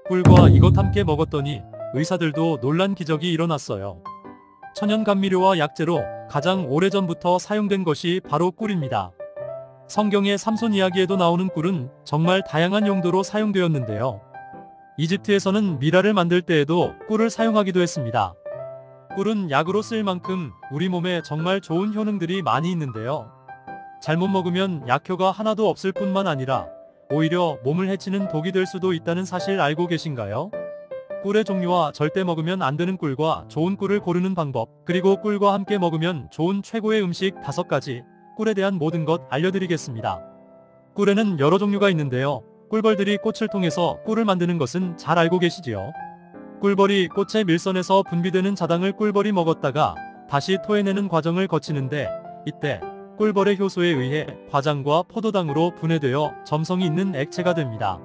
꿀과 이것 함께 먹었더니 의사들도 놀란 기적이 일어났어요. 천연 감미료와 약재로 가장 오래전부터 사용된 것이 바로 꿀입니다. 성경의 삼손 이야기에도 나오는 꿀은 정말 다양한 용도로 사용되었는데요. 이집트에서는 미라를 만들 때에도 꿀을 사용하기도 했습니다. 꿀은 약으로 쓸 만큼 우리 몸에 정말 좋은 효능들이 많이 있는데요. 잘못 먹으면 약효가 하나도 없을 뿐만 아니라 오히려 몸을 해치는 독이 될 수도 있다는 사실 알고 계신가요? 꿀의 종류와 절대 먹으면 안 되는 꿀과 좋은 꿀을 고르는 방법, 그리고 꿀과 함께 먹으면 좋은 최고의 음식 5가지, 꿀에 대한 모든 것 알려드리겠습니다. 꿀에는 여러 종류가 있는데요. 꿀벌들이 꽃을 통해서 꿀을 만드는 것은 잘 알고 계시지요? 꿀벌이 꽃의 밀선에서 분비되는 자당을 꿀벌이 먹었다가 다시 토해내는 과정을 거치는데, 이때 꿀벌의 효소에 의해 과장과 포도당으로 분해되어 점성이 있는 액체가 됩니다.